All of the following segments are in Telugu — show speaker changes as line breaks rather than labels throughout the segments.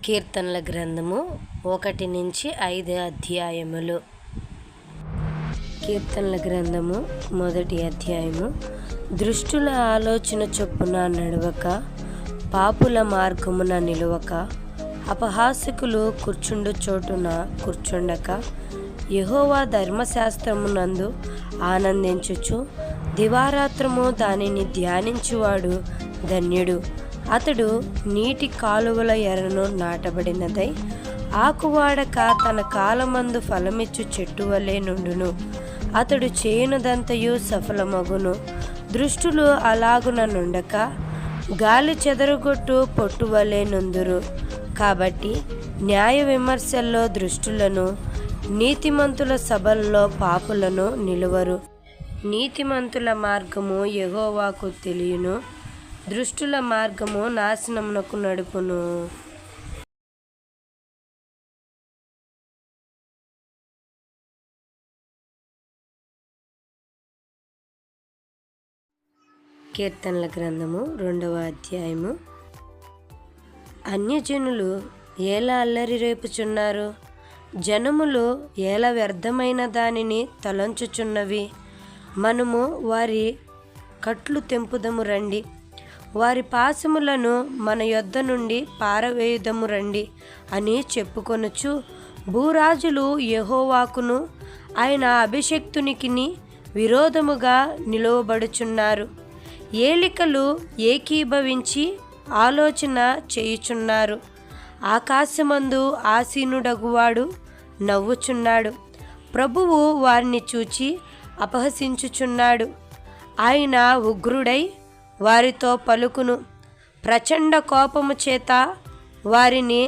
కీర్తనల గ్రంథము 1-5 అధ్యాయములు. కీర్తనల గ్రంథము 1 అధ్యాయము. దుష్టుల ఆలోచన చొప్పున నడవక, పాపుల మార్గమున నిలువక, అపహాసకులు కూర్చుండు చోటున కూర్చుండక, యెహోవా ధర్మశాస్త్రమునందు ఆనందించుచు దివారాత్రము దానిని ధ్యానించువాడు ధన్యుడు. అతడు నీటి కాలువల ఎరను నాటబడినదై ఆకువాడక తన కాలమందు ఫలమిచ్చు చెట్టు వలె నుండును. అతడు చేయనుదంతయు సఫలమగును. దుష్టులు అలాగున నుండక గాలి చెదరగొట్టు పొట్టు వలె నుందురు. కాబట్టి న్యాయ విమర్శల్లో దుష్టులను, నీతిమంతుల సభల్లో పాపులను నిలువరు. నీతిమంతుల మార్గము యెహోవాకు తెలియను, దుష్టుల మార్గము నాశనమునకు నడుపును. కీర్తనల గ్రంథము 2వ అధ్యాయము. అన్యజనులు ఎలా అల్లరి రేపుచున్నారు, జనములు ఎలా వ్యర్థమైన దానిని తలంచుచున్నవి. మనము వారి కట్లు తెంపుదము రండి, వారి పాశములను మన యొద్ద నుండి పారవేయుదము రండి అని చెప్పుకొనుచు భూరాజులు యెహోవాకును ఆయన అభిషిక్తునికిని విరోధముగా నిలువబడుచున్నారు. ఏలికలు ఏకీభవించి ఆలోచన చేయుచున్నారు. ఆకాశమందు ఆసీనుడగువాడు నవ్వుచున్నాడు. ప్రభువు వారిని చూచి అపహసించుచున్నాడు. ఆయన ఉగ్రుడై వారితో పలుకును. ప్రచండ కోపము చేత వారిని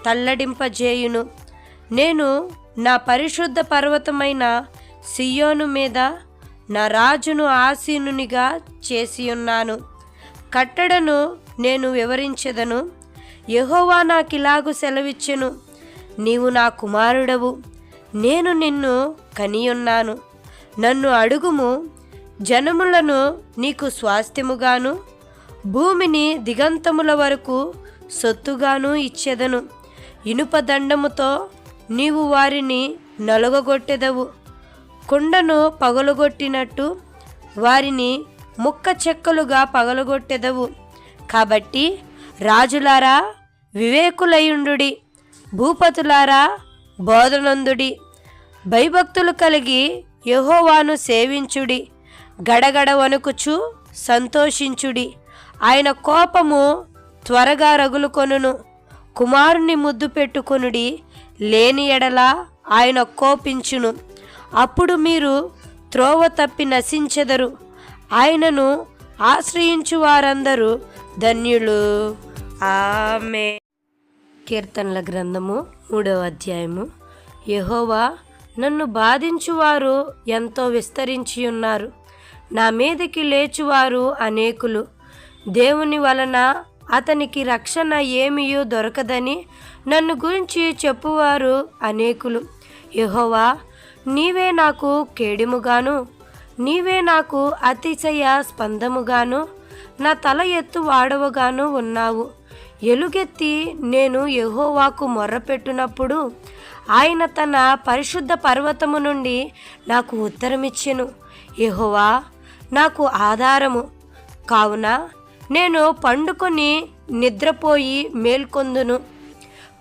తల్లడింపజేయును. నేను నా పరిశుద్ధ పర్వతమైన సియోను మీద నా రాజును ఆసీనునిగా చేసియున్నాను. కట్టడను నేను వివరించెదను. యెహోవా నాకిలాగు సెలవిచ్చెను, నీవు నా కుమారుడవు, నేను నిన్ను కనియున్నాను. నన్ను అడుగుము, జనములను నీకు స్వాస్థ్యముగాను, భూమిని దిగంతముల వరకు సొత్తుగాను ఇచ్చెదను. ఇనుప దండముతో నీవు వారిని నలుగగొట్టెదవు. కుండను పగలగొట్టినట్టు వారిని ముక్క చెక్కలుగా పగలగొట్టెదవు. కాబట్టి రాజులారా వివేకులయుండుడి, భూపతులారా బోధనందుడి. భయభక్తులు కలిగి యెహోవాను సేవించుడి. గడగడ వణుకుచు సంతోషించుడి. ఆయన కోపము త్వరగా రగులుకొనును. కుమారుని ముద్దు పెట్టుకొనుడి, లేని ఎడల ఆయన కోపించును. అప్పుడు మీరు త్రోవ తప్పి నశించెదరు. ఆయనను ఆశ్రయించు వారందరూ ధన్యులు. ఆమేన్. కీర్తనల గ్రంథము 3వ అధ్యాయము. యెహోవా, నన్ను బాధించువారు ఎంతో విస్తరించి ఉన్నారు. నా మీదకి లేచువారు అనేకులు. దేవుని వలన అతనికి రక్షణ ఏమీయూ దొరకదని నన్ను గురించి చెప్పువారు అనేకులు. యెహోవా, నీవే నాకు కేడిముగాను, నీవే నాకు అతిశయ స్పందముగాను, నా తల ఎత్తు వాడవగాను ఉన్నావు. ఎలుగెత్తి నేను యెహోవాకు మొర్రపెట్టునప్పుడు ఆయన తన పరిశుద్ధ పర్వతము నుండి నాకు ఉత్తరమిచ్చెను. యెహోవా నాకు ఆధారము కావున నేను పండుకొని నిద్రపోయి మేల్కొందును.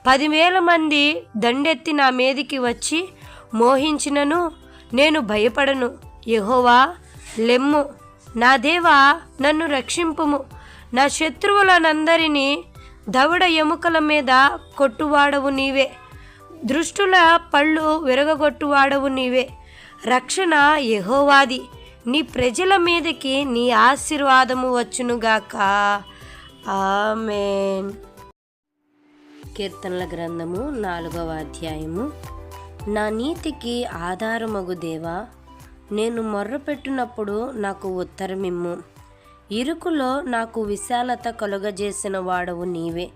10,000 మంది దండెత్తి నా మీదికి వచ్చి మోహించినను నేను భయపడను. యెహోవా లెమ్ము, నా దేవా నన్ను రక్షింపుము. నా శత్రువులనందరినీ దవడ ఎముకల మీద కొట్టువాడవు నీవే, దుష్టుల పళ్ళు విరగగొట్టువాడవు నీవే. రక్షణ యెహోవాది, నీ ప్రజల మీదకి నీ ఆశీర్వాదము వచ్చునుగాక. ఆమేన్. కీర్తనల గ్రంథము 4వ అధ్యాయము. నా నీతికి ఆధారమగు దేవా, నేను మొర్రపెట్టునప్పుడు నాకు ఉత్తరమిమ్ము. ఇరుకులో నాకు విశాలత కలుగజేసిన వాడవు నీవే.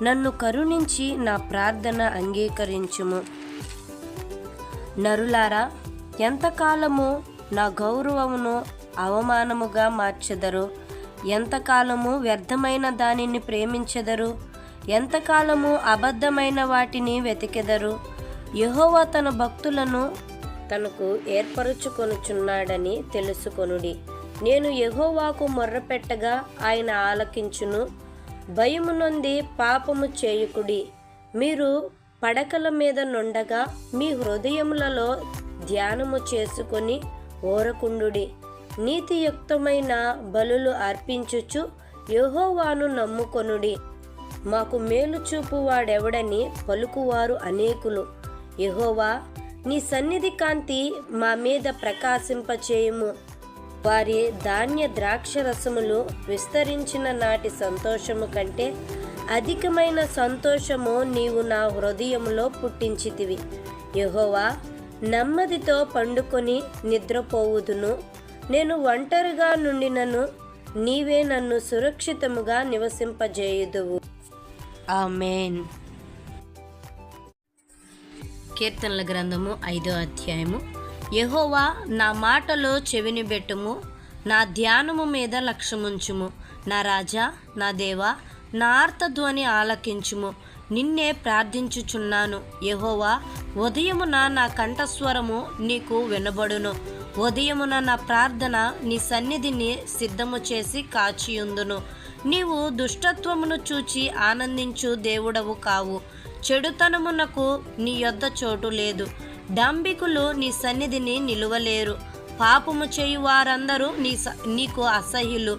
నన్ను కరుణించి నా ప్రార్థన అంగీకరించుము. నరులారా, ఎంతకాలము నా గౌరవమును అవమానముగా మార్చెదరు? ఎంతకాలము వ్యర్థమైన దానిని ప్రేమించెదరు? ఎంతకాలము అబద్ధమైన వాటిని వెతికెదరు? యెహోవా తన భక్తులను తనకు ఏర్పరచుకొనుచున్నాడని తెలుసుకొనుడి. నేను యెహోవాకు మొర్రపెట్టగా ఆయన ఆలకించును. భయము నొంది పాపము చేయుకుడి. మీరు పడకల మీద నుండగా మీ హృదయములలో ధ్యానము చేసుకొని ఓరకుండుడి. నీతియుక్తమైన బలులు అర్పించుచు యెహోవాను నమ్ముకొనుడి. మాకు మేలు చూపువాడెవడని పలుకువారు అనేకులు. యెహోవా, నీ సన్నిధి కాంతి మా మీద ప్రకాశింపచేయుము. వారి ధాన్య ద్రాక్షరసములు విస్తరించిన నాటి సంతోషము కంటే అధికమైన సంతోషము నీవు నా హృదయములో పుట్టించితివి. యెహోవా, నెమ్మదితో పండుకొని నిద్రపోవుదును. నేను ఒంటరిగా నుండినను నీవే నన్ను సురక్షితముగా నివసింపజేయుదువు. ఆమేన్. కీర్తనల గ్రంథము 5వ అధ్యాయము. యెహోవా, నా మాటలో చెవిని బెట్టుము, నా ధ్యానము మీద లక్ష్యముంచుము. నా రాజా, నా దేవా, నా ఆర్తధ్వని ఆలకించుము. నిన్నే ప్రార్థించుచున్నాను. యెహోవా, ఉదయమున నా కంఠస్వరము నీకు వినబడును. ఉదయమున నా ప్రార్థన నీ సన్నిధిని సిద్ధము చేసి కాచియుందును. నీవు దుష్టత్వమును చూచి ఆనందించు దేవుడవు కావు. చెడుతనమునకు నీ యొద్ద చోటు లేదు. డాంబికులు నీ సన్నిధిని నిలువలేరు. పాపము చేయు వారందరూ నీకు అసహ్యులు.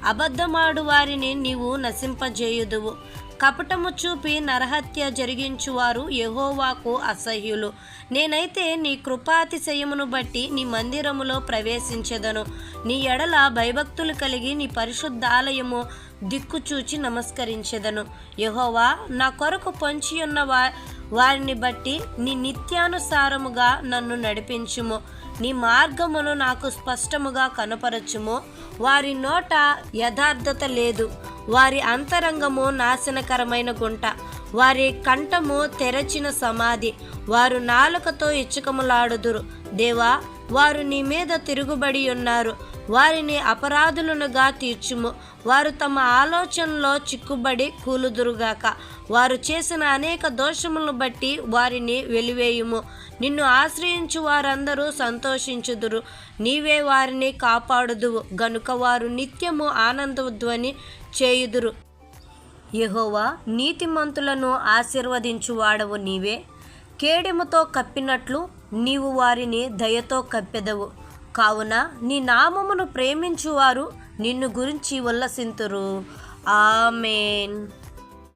అబద్ధమాడు వారిని నీవు నశింపజేయుదువు. కపటము చూపి నరహత్య జరిగించువారు యెహోవాకు అసహ్యులు. నేనైతే నీ కృపాతిశయమును బట్టి నీ మందిరములో ప్రవేశించెదను. నీ ఎడల భయభక్తులు కలిగి నీ పరిశుద్ధాలయము దిక్కుచూచి నమస్కరించెదను. యెహోవా, నా కొరకు పొంచియున్న వారిని బట్టి నీ నిత్యానుసారముగా నన్ను నడిపించుము. నీ మార్గమును నాకు స్పష్టముగా కనపరచుము. వారి నోట యథార్థత లేదు. వారి అంతరంగము నాశనకరమైన గుంట. వారి కంఠము తెరచిన సమాధి. వారు నాలుకతో ఇచ్చకములాడుదురు. దేవా, వారు నీ మీద తిరుగుబడి ఉన్నారు. వారిని అపరాధులనుగా తీర్చుము. వారు తమ ఆలోచనలో చిక్కుబడి కూలుదురుగాక. వారు చేసిన అనేక దోషములను బట్టి వారిని వెలివేయుము. నిన్ను ఆశ్రయించు వారందరూ సంతోషించుదురు. నీవే వారిని కాపాడుదువు గనుక వారు నిత్యము ఆనందధ్వని చేయుదురు. యెహోవా, నీతిమంతులను ఆశీర్వదించువాడవు నీవే. కేడెముతో కప్పినట్లు నీవు వారిని దయతో కప్పెదవు. కావున నీ నామమును ప్రేమించువారు నిన్ను గురించి ఉల్లసింతురు. ఆమేన్.